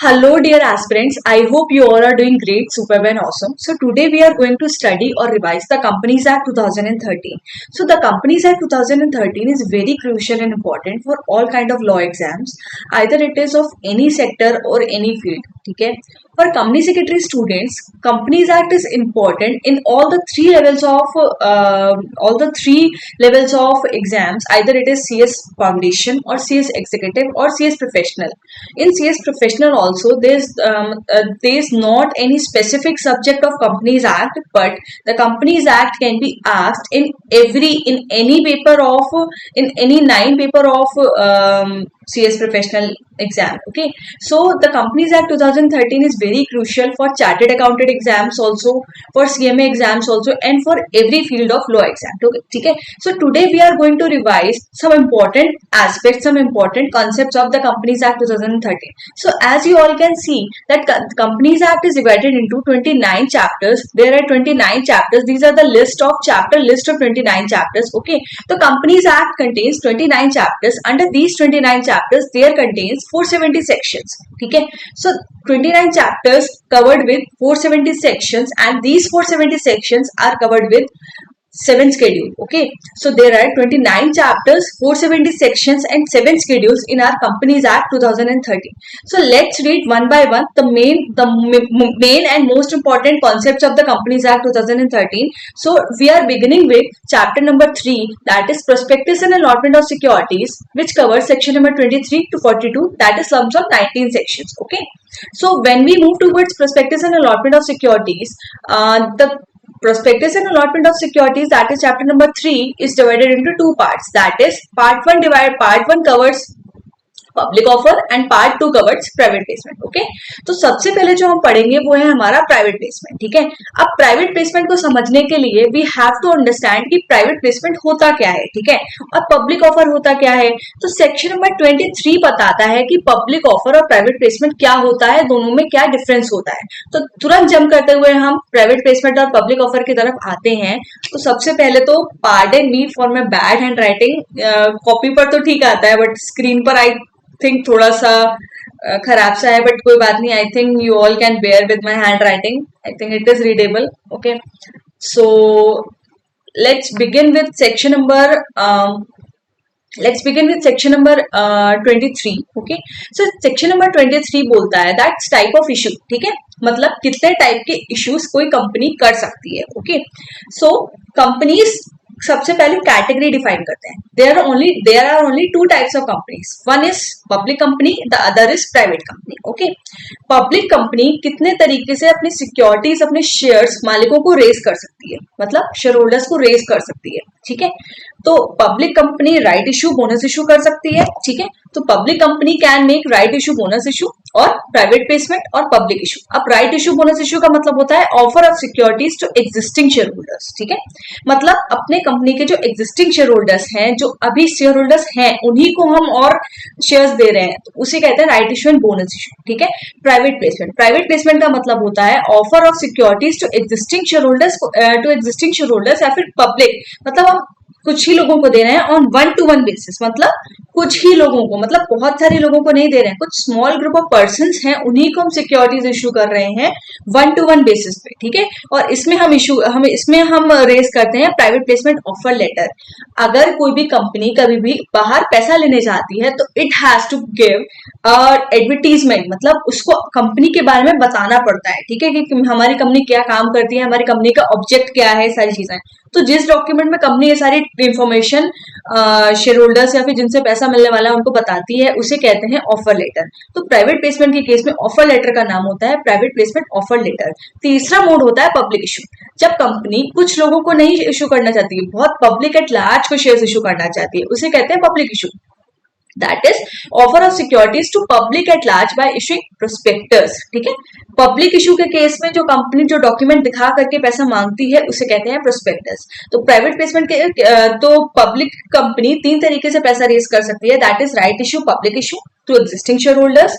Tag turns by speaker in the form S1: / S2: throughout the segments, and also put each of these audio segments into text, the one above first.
S1: Hello, dear aspirants. I hope you all are doing great, superb, and awesome. So, today we are going to study or revise the Companies Act 2013. So, the Companies Act 2013 is very crucial and important for all kind of law exams, either it is of any sector or any field. Okay. For company secretary students, Companies Act is important in all the three levels of exams. Either it is CS Foundation or CS Executive or CS Professional. In CS Professional also there's not any specific subject of Companies Act, but the Companies Act can be asked in any paper of in any 9 paper of CS Professional exam. Okay, so the Companies Act 2013 is very crucial for chartered accountant exams also, for CMA exams also, and for every field of law exam. Okay, so today we are going to revise some important aspects, some important concepts of the Companies Act 2013. So as you all can see that Companies Act is divided into 29 chapters. There are 29 chapters. These are the list of 29 chapters. Okay, the Companies Act contains 29 chapters. Under these 29 chapters there contains 470 sections. Okay, so 29 chapters covered with 470 sections, and these 470 sections are covered with 7 schedule. Okay, so there are 29 chapters, 470 sections, and 7 schedules in our Companies Act 2013. So let's read one by one the main and most important concepts of the Companies Act 2013. So we are beginning with chapter number 3, that is prospectus and allotment of securities, which covers section number 23 to 42, that is lump sum 19 sections. Okay, so when we move towards prospectus and allotment of securities, the prospectus and allotment of securities, that is chapter number 3, is divided into 2 parts. That is part 1 covers public offer and part 2 covers private placement. Okay, तो सबसे पहले जो हम पढ़ेंगे वो है हमारा private placement. ठीक है, अब प्राइवेट प्लेसमेंट को समझने के लिए वी हैव टू अंडरस्टैंड कि प्राइवेट प्लेसमेंट होता क्या है. ठीक है, और पब्लिक ऑफर होता क्या है. तो सेक्शन नंबर 23 बताता है कि पब्लिक ऑफर और प्राइवेट प्लेसमेंट क्या होता है, दोनों में क्या डिफरेंस होता है. तो तुरंत जंप करते हुए हम प्राइवेट प्लेसमेंट और पब्लिक ऑफर की तरफ आते हैं. तो सबसे पहले तो pardon me for my bad hand writing, copy पर तो ठीक आता है बट स्क्रीन पर आई थिंक थोड़ा सा खराब सा है, बट कोई बात नहीं. I think you all can bear with my handwriting. I think it is readable. Okay, so let's begin with section number 23. Okay, so section number 23 बोलता है दैट्स टाइप ऑफ इशू. ठीक है, मतलब कितने type के issues कोई company कर सकती है. ओके, सो कंपनीज सबसे पहले कैटेगरी डिफाइन करते हैं. There are only 2 types of companies. One is public company, the other is private company. Okay, public company कितने तरीके से अपनी सिक्योरिटीज, अपने शेयर्स मालिकों को रेज कर सकती है, मतलब शेयर होल्डर्स को रेज कर सकती है. ठीक है, तो public company right issue, bonus issue कर सकती है. ठीक है, तो public company can make right issue, bonus issue और प्राइवेट प्लेसमेंट और पब्लिक इशू. अब राइट इशू, बोनस इशू का मतलब होता है offer of securities to existing share holders. ठीक है, मतलब अपने कंपनी के जो एग्जिस्टिंग शेयर होल्डर्स हैं, जो अभी शेयर होल्डर्स हैं, उन्हीं को हम और शेयर्स दे रहे हैं, तो उसे कहते हैं right issue and bonus issue. ठीक है, प्राइवेट प्लेसमेंट का मतलब होता है offer of securities to existing share holders या फिर पब्लिक, मतलब हम कुछ ही लोगों को दे रहे हैं ऑन 1-to-1 बेसिस. मतलब कुछ ही लोगों को, मतलब बहुत सारे लोगों को नहीं दे रहे हैं, कुछ स्मॉल ग्रुप ऑफ पर्संस हैं, उन्हीं को हम सिक्योरिटीज इशू कर रहे हैं 1-to-1 बेसिस पे. ठीक है, और इसमें हम रेज करते हैं प्राइवेट प्लेसमेंट ऑफर लेटर. अगर कोई भी कंपनी कभी भी बाहर पैसा लेने जाती है तो it has to give advertisement, मतलब उसको कंपनी के बारे में बताना पड़ता है. ठीक है, कि हमारी कंपनी क्या काम करती है, हमारी कंपनी का ऑब्जेक्ट क्या है, सारी चीजें. तो जिस डॉक्यूमेंट में कंपनी ये सारी इंफॉर्मेशन शेयर होल्डर्स या फिर जिनसे पैसा मिलने वाला है उनको बताती है, उसे कहते हैं ऑफर लेटर. तो प्राइवेट प्लेसमेंट के केस में ऑफर लेटर का नाम होता है प्राइवेट प्लेसमेंट ऑफर लेटर. तीसरा मोड होता है पब्लिक इशू. जब कंपनी कुछ लोगों को नहीं इशू करना चाहती है, बहुत पब्लिक एट लार्ज को शेयर इशू करना चाहती है, उसे कहते हैं public issue. That is offer of securities to public at large by issuing prospectus. ठीक है, पब्लिक इशू के केस में जो कंपनी जो डॉक्यूमेंट दिखा करके पैसा मांगती है उसे कहते हैं प्रोस्पेक्टस. तो प्राइवेट प्लेसमेंट के तो पब्लिक कंपनी 3 तरीके से पैसा रेज कर सकती है. That is right issue, public issue to existing share holders,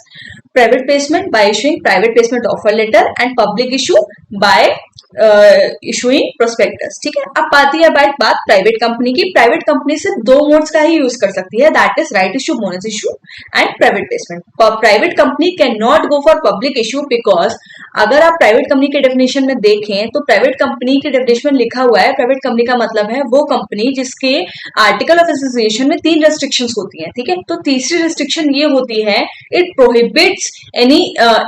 S1: private placement by issuing private placement offer letter, and public issue by issuing prospectus. ठीक है, अब आती है बात प्राइवेट कंपनी की। प्राइवेट कंपनी सिर्फ दो मोड्स का ही यूज कर सकती है, that is right issue, bonus issue and private placement. Private company can not go for public issue because अगर आप प्राइवेट कंपनी के डेफिनेशन में देखें तो प्राइवेट कंपनी के डेफिनेशन में लिखा हुआ है, प्राइवेट कंपनी का मतलब है वो कंपनी जिसके आर्टिकल ऑफ एसोसिएशन में 3 रेस्ट्रिक्शंस होती हैं। ठीक है, तो तीसरी रेस्ट्रिक्शन ये होती है, it prohibits any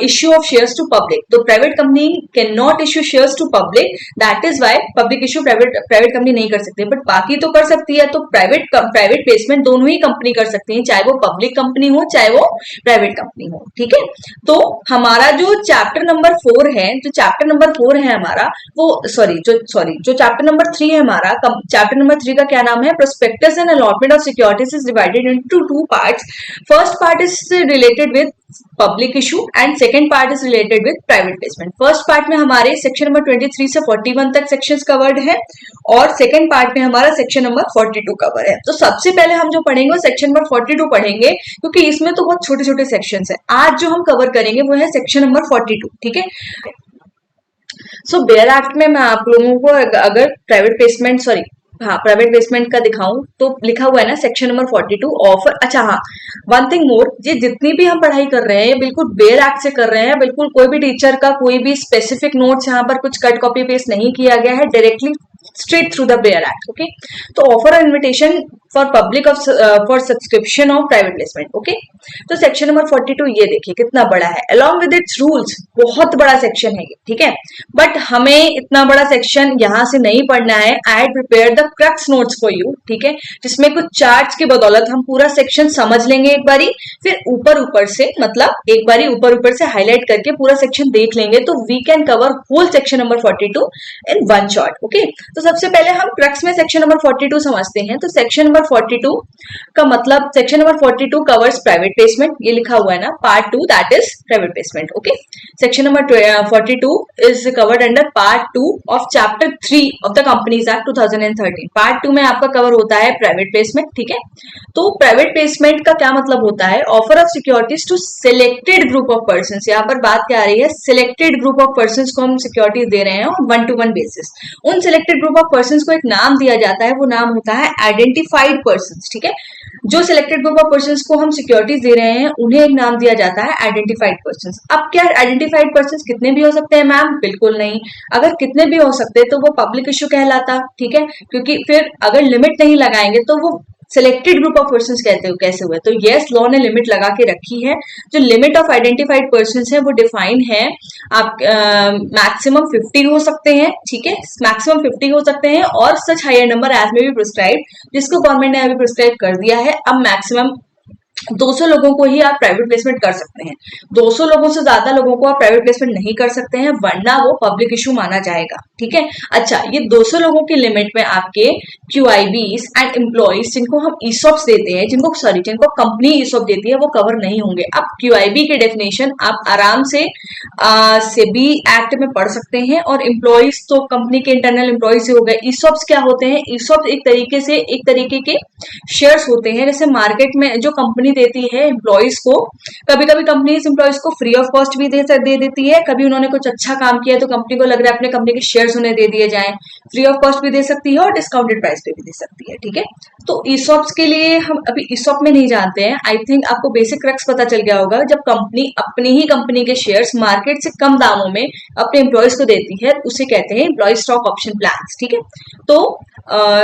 S1: issue of shares to public. तो private company can not issue shares to public, that is why public issue private company नहीं कर सकती, बट बाकी तो कर सकती है। तो प्राइवेट प्लेसमेंट दोनों ही कंपनी कर सकती है, चाहे वो पब्लिक कंपनी हो चाहे वो प्राइवेट कंपनी हो। ठीक है, तो हमारा जो चैप्टर नंबर 4 है, जो चैप्टर नंबर 4 है हमारा, वो जो चैप्टर नंबर 3 है हमारा, चैप्टर नंबर 3 का क्या नाम है, prospectus and allotment of securities is divided into 2 parts. First part is related with public issue and second part is related with private placement. First part में हमारे सेक्शन नंबर 23 से 41 तक सेक्शंस कवर्ड है और सेकेंड पार्ट में हमारा section number 42 cover है। तो सबसे पहले हम जो पढ़ेंगे वो सेक्शन नंबर 42 पढ़ेंगे, क्योंकि इसमें तो बहुत छोटे छोटे सेक्शंस है। आज जो हम कवर करेंगे वो है सेक्शन नंबर 42। ठीक है, सो बेयर एक्ट में मैं आप लोगों को अगर प्राइवेट प्लेसमेंट का दिखाऊं तो लिखा हुआ है ना सेक्शन नंबर 42 ऑफर। अच्छा हाँ, वन थिंग मोर, ये जितनी भी हम पढ़ाई कर रहे हैं ये बिल्कुल बेयर एक्ट से कर रहे हैं, बिल्कुल कोई भी टीचर का कोई भी स्पेसिफिक नोट्स यहाँ पर कुछ कट कॉपी पेस्ट नहीं किया गया है, directly straight through the bare act. Okay, तो offer invitation for public of for subscription of private placement. Okay, तो सेक्शन नंबर 42 ये देखिए कितना बड़ा है, अलॉन्ग विद इट्स रूल्स, बहुत बड़ा सेक्शन है ये। ठीक है, बट हमें इतना बड़ा सेक्शन यहाँ से नहीं पढ़ना है। I had prepare the crux notes for you. ठीक है, जिसमें कुछ चार्ट्स की बदौलत हम पूरा सेक्शन समझ लेंगे एक बारी, फिर ऊपर से मतलब एक बारी ऊपर से हाईलाइट करके पूरा सेक्शन देख लेंगे, तो we can cover whole section number 42 in one shot. Okay, तो सबसे पहले हम क्रक्स में सेक्शन नंबर 42 समझते हैं। तो सेक्शन नंबर 42 का मतलब, section number 42 covers private placement, ये लिखा हुआ है ना, part 2 that is private placement. Okay, section number 42 is covered under part 2 of chapter 3 of the companies act 2013। Part 2 में आपका कवर होता है प्राइवेट प्लेसमेंट। ठीक है, तो प्राइवेट प्लेसमेंट का क्या मतलब होता है, offer of securities to selected group of person. यहाँ पर बात क्या आ रही है, सिलेक्टेड ग्रुप ऑफ पर्सन को हम सिक्योरिटीज दे रहे हैं ऑन 1-to-1 बेसिस। उन सिलेक्टेड ग्रुप ऑफ पर्सन को एक नाम दिया जाता है, वो नाम होता है आइडेंटिफाइड पर्सन। ठीक है, जो सिलेक्टेड ग्रुप ऑफ पर्सन को हम सिक्योरिटीज दे रहे हैं उन्हें एक नाम दिया जाता है आइडेंटिफाइड पर्सन। अब क्या आइडेंटिफाइड पर्सन कितने भी हो सकते हैं मैम, बिल्कुल नहीं। अगर कितने भी हो सकते तो वो पब्लिक इश्यू कहलाता। ठीक है, क्योंकि फिर अगर लिमिट नहीं लगाएंगे तो वो सिलेक्टेड ग्रुप ऑफ पर्सन कहते हो कैसे हुए। तो यस, लॉ ने लिमिट लगा के रखी है। जो लिमिट ऑफ आइडेंटिफाइड पर्सन है वो डिफाइन है, आप मैक्सिमम 50 हो सकते हैं। ठीक है, मैक्सिमम 50 हो सकते हैं और सच हायर नंबर एज में भी प्रिस्क्राइब, जिसको गवर्नमेंट ने अभी प्रिस्क्राइब कर दिया है। अब मैक्सिमम 200 लोगों को ही आप प्राइवेट प्लेसमेंट कर सकते हैं, 200 लोगों से ज्यादा लोगों को आप प्राइवेट प्लेसमेंट नहीं कर सकते हैं, वरना वो पब्लिक इशू माना जाएगा। ठीक है, अच्छा, ये 200 लोगों की लिमिट में आपके QIBs एंड एम्प्लॉइज जिनको हम ESOPs देते हैं, जिनको कंपनी ESOP देती है, वो कवर नहीं होंगे। अब QIB के डेफिनेशन आप आराम से सेबी एक्ट में पढ़ सकते हैं, और एम्प्लॉइज तो कंपनी के इंटरनल एम्प्लॉइज हो गए। ESOPs क्या होते हैं, ESOPs एक तरीके के शेयर्स होते हैं, जैसे मार्केट में जो कंपनी देती है एम्प्लॉइज को। कभी कभी कंपनीज एम्प्लॉइज को फ्री ऑफ कॉस्ट भी दे देती है, कभी उन्होंने कुछ अच्छा काम किया तो कंपनी को लग रहा है अपने कंपनी के शेयर्स उन्हें दे दिए जाएं, फ्री ऑफ कॉस्ट भी दे सकती है और डिस्काउंटेड प्राइस पे भी दे सकती है। ठीक है, तो ESOPs के लिए हम अभी ESOP में नहीं जानते हैं। आई थिंक आपको बेसिक क्रक्स पता चल गया होगा, जब कंपनी अपनी ही कंपनी के शेयर्स मार्केट से कम दामों में अपने एम्प्लॉइज को देती है, उसे कहते हैं एम्प्लॉय स्टॉक ऑप्शन प्लान्स। ठीक है, तो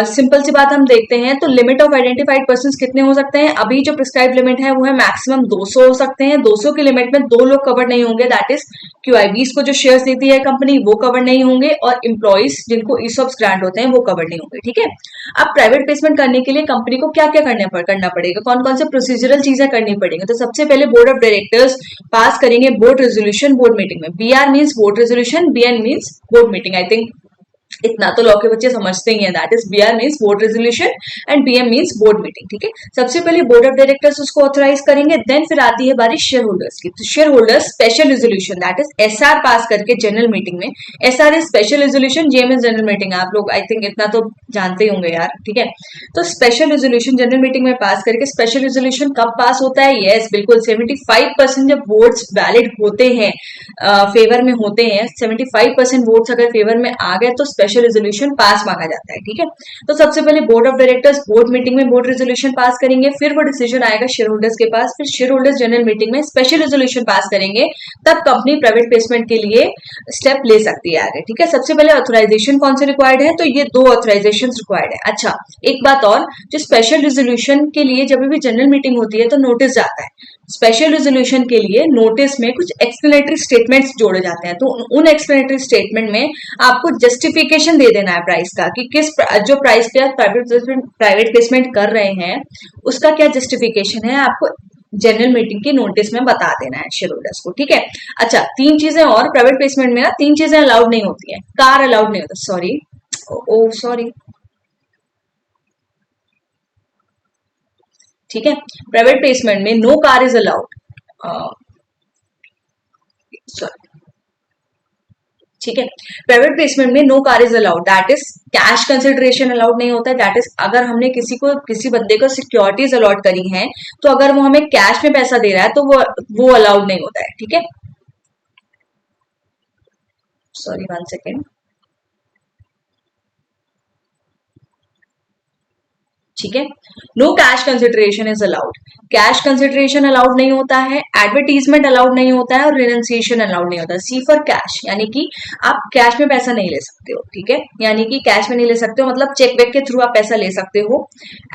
S1: सिंपल सी बात हम देखते हैं, तो लिमिट ऑफ आइडेंटिफाइड पर्सन कितने हो सकते हैं, अभी जो प्रिस्क्राइब लिमिट है वो है मैक्सिमम 200 हो सकते हैं। 200 की लिमिट में 2 लोग कवर नहीं होंगे, दैट इज QIBs को जो शेयर्स देती है कंपनी वो कवर नहीं होंगे, और एम्प्लॉइज जिनको ESOPs ग्रांट होते हैं वो कवर नहीं होंगे। ठीक है, अब प्राइवेट प्लेसमेंट करने के लिए कंपनी को क्या क्या करना पड़ेगा, कौन कौन से प्रोसीजरल चीजें करनी पड़ेंगी। तो सबसे पहले बोर्ड ऑफ डायरेक्टर्स पास करेंगे बोर्ड रेजोल्यूशन बोर्ड मीटिंग में। BR means board resolution, BN means board meeting. I think इतना तो लॉ के बच्चे समझते ही हैं, that is BR means board resolution and BM means board meeting. ठीक है, सबसे पहले बोर्ड ऑफ डायरेक्टर्स उसको ऑथराइज करेंगे, देन फिर आती है बारी शेयर होल्डर्स की। तो shareholders special resolution that is SR pass करके जनरल मीटिंग में, SR is special resolution, JM is general meeting, आप लोग आई थिंक इतना तो जानते ही होंगे यार। ठीक है, तो स्पेशल रेजोल्यूशन जनरल मीटिंग में पास करके, स्पेशल रेजोल्यूशन कब पास होता है? यस बिल्कुल 75% जब वोट्स वैलिड होते हैं, फेवर में होते हैं, 75% वोट्स अगर फेवर में आ गए तो स्पेशल रेजोल्यूशन पास माना जाता है। ठीक है, तो सबसे पहले board of directors board meeting में बोर्ड रेजोल्यूशन पास करेंगे, फिर वो डिसीजन आएगा शेयर होल्डर्स के पास, फिर शेयर होल्डर्स जनरल मीटिंग में स्पेशल रेजोल्यूशन पास करेंगे, तब कंपनी प्राइवेट प्लेसमेंट के लिए स्टेप ले सकती है आगे। ठीक है, सबसे पहले ऑथराइजेशन कौन से रिक्वायर्ड है? तो ये 2 ऑथराइजेशन रिक्वायर्ड है। अच्छा, एक बात और, जो स्पेशल रेजोल्यूशन के लिए जब भी जनरल मीटिंग होती है तो नोटिस जाता है, स्पेशल रेजोल्यूशन के लिए नोटिस में कुछ एक्सप्लेनेटरी स्टेटमेंट्स जोड़े जाते हैं, तो उन एक्सप्लेनेटरी स्टेटमेंट में आपको जस्टिफिकेशन दे देना है प्राइस का, कि किस जो प्राइस पे प्राइवेट प्लेसमेंट कर रहे हैं उसका क्या जस्टिफिकेशन है, आपको जनरल मीटिंग की नोटिस में बता देना है शेयर होल्डर्स को। ठीक है, अच्छा 3 चीजें और प्राइवेट प्लेसमेंट में ना, 3 चीजें अलाउड नहीं होती है। कार अलाउड नहीं होता, सॉरी सॉरी, ठीक है, प्राइवेट प्लेसमेंट में नो कार इज अलाउड, ठीक है, प्राइवेट प्लेसमेंट में no car is allowed, that is cash consideration allowed नहीं होता है, दैट इज अगर हमने किसी बंदे को सिक्योरिटीज अलॉट करी हैं तो अगर वो हमें कैश में पैसा दे रहा है तो वो अलाउड नहीं होता है। ठीक है, सॉरी 1 सेकेंड, ठीक है, no cash consideration is allowed, cash consideration allowed नहीं होता है, एडवर्टीजमेंट अलाउड नहीं होता है, और रिनंसिएशन अलाउड नहीं होता है। सी फॉर कैश, यानी कि आप कैश में पैसा नहीं ले सकते हो। ठीक है, यानी कि कैश में नहीं ले सकते हो मतलब चेक वेक के थ्रू आप पैसा ले सकते हो।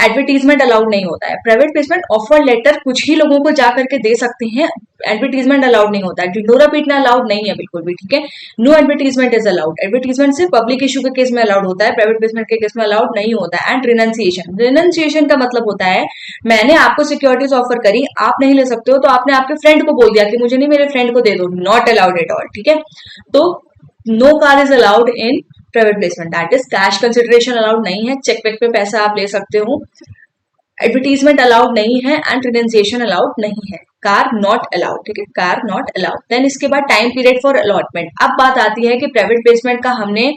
S1: एडवर्टीजमेंट अलाउड नहीं होता है, प्राइवेट प्लेसमेंट ऑफर लेटर कुछ ही लोगों को जा करके दे सकते हैं, एडवर्टीजमेंट अलाउड नहीं होता है, ढिंडोरा पीटना अलाउड नहीं है बिल्कुल भी। ठीक है, no advertisement is allowed, advertisement सिर्फ पब्लिक इशू के केस में अलाउड होता है, प्राइवेट प्लेसमेंट के केस में अलाउड नहीं होता है। एंड रिनंसिएशन, रिनंसिएशन का मतलब होता है मैंने आपको सिक्योरिटीज ऑफर करी, आप नहीं ले सकते हो, तो आपने आपके फ्रेंड को बोल दिया कि मुझे नहीं, मेरे फ्रेंड को दे दो, नॉट अलाउड एट ऑल। ठीक है, तो no car is allowed in private placement, that is cash consideration allowed नहीं है, चेक वेक पे पैसा आप ले सकते हो, एडवर्टीजमेंट अलाउड नहीं है, एंड रिनंसिएशन अलाउड नहीं है, कार नॉट अलाउड। ठीक है, कार नॉट अलाउड। देन इसके बाद टाइम पीरियड फॉर अलॉटमेंट। अब बात आती है कि प्राइवेट प्लेसमेंट का हमने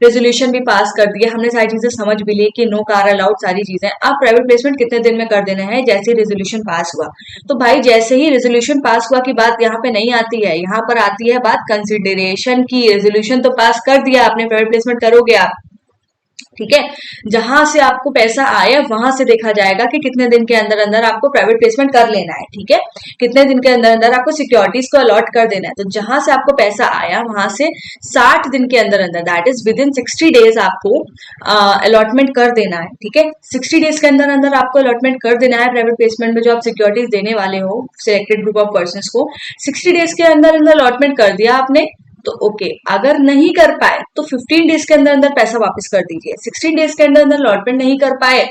S1: रेजोल्यूशन भी पास कर दिया, हमने सारी चीजें समझ भी ली कि नो कार अलाउड सारी चीजें, अब प्राइवेट प्लेसमेंट कितने दिन में कर देना है? जैसे रेजोल्यूशन पास हुआ, तो भाई जैसे ही रेजोल्यूशन पास हुआ की बात यहाँ पे नहीं आती है, यहाँ पर आती है बात कंसिडरेशन की। रेजोल्यूशन तो पास कर दिया आपने, प्राइवेट प्लेसमेंट करोगे आप, ठीक है, जहां से आपको पैसा आया वहां से देखा जाएगा कि कितने दिन के अंदर अंदर आपको प्राइवेट प्लेसमेंट कर लेना है। ठीक है, कितने दिन के अंदर अंदर आपको सिक्योरिटीज को अलॉट कर देना है, तो जहां से आपको पैसा आया वहां से 60 दिन के अंदर अंदर, that is with in 60 days आपको अलॉटमेंट कर देना है। ठीक है, 60 डेज के अंदर अंदर आपको अलॉटमेंट कर देना है प्राइवेट प्लेसमेंट में जो आप सिक्योरिटीज देने वाले हो सिलेक्टेड ग्रुप ऑफ पर्सन को। 60 डेज के अंदर अंदर अलॉटमेंट कर दिया आपने तो ओके, अगर नहीं कर पाए तो 15 डेज के अंदर अंदर पैसा वापस कर दीजिए। 16 डेज के अंदर अंदर अलॉटमेंट नहीं कर पाए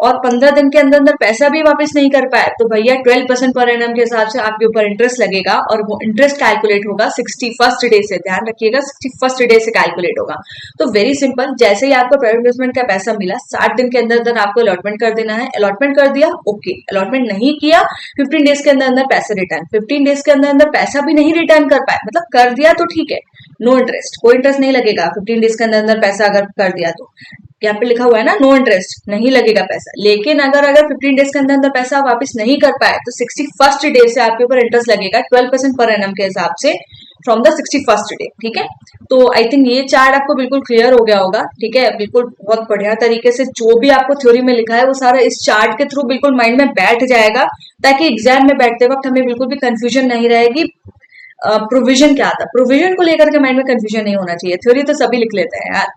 S1: और 15 दिन के अंदर अंदर पैसा भी वापस नहीं कर पाए तो भैया 12% पर एनम के हिसाब से आपके ऊपर इंटरेस्ट लगेगा और वो इंटरेस्ट कैलकुलेट होगा 61st डे से, ध्यान रखिएगा 61st डे से कैलकुलेट होगा। तो वेरी सिंपल, जैसे ही आपको प्राइवेट प्लेसमेंट का पैसा मिला 60 दिन के अंदर अंदर आपको अलॉटमेंट कर देना है। अलॉटमेंट कर दिया ओके, अलॉटमेंट नहीं किया 15 डेज के अंदर अंदर पैसा रिटर्न, 15 डेज के अंदर अंदर पैसा भी नहीं रिटर्न कर पाए, मतलब कर दिया तो ठीक है, नो इंटरेस्ट, कोई इंटरेस्ट नहीं लगेगा 15 डेज के अंदर अंदर पैसा अगर कर दिया तो, यहाँ पे लिखा हुआ है ना नो इंटरेस्ट, नहीं लगेगा पैसा। लेकिन अगर 15 डेज के अंदर अंदर पैसा वापस नहीं कर पाए तो 61st डे से आपके ऊपर इंटरेस्ट लगेगा 12% पर एनम के हिसाब से फ्रॉम द 61st डे। ठीक है, तो आई थिंक ये चार्ट आपको बिल्कुल क्लियर हो गया होगा। ठीक है, बिल्कुल बहुत बढ़िया तरीके से जो भी आपको थ्योरी में लिखा है वो सारा इस चार्ट के थ्रू बिल्कुल माइंड में बैठ जाएगा, ताकि एग्जाम में बैठते वक्त हमें बिल्कुल भी कंफ्यूजन नहीं रहेगी प्रोविजन क्या था, प्रोविजन को लेकर के माइंड में कंफ्यूजन नहीं होना चाहिए। थ्योरी तो सभी लिख लेते हैं यार।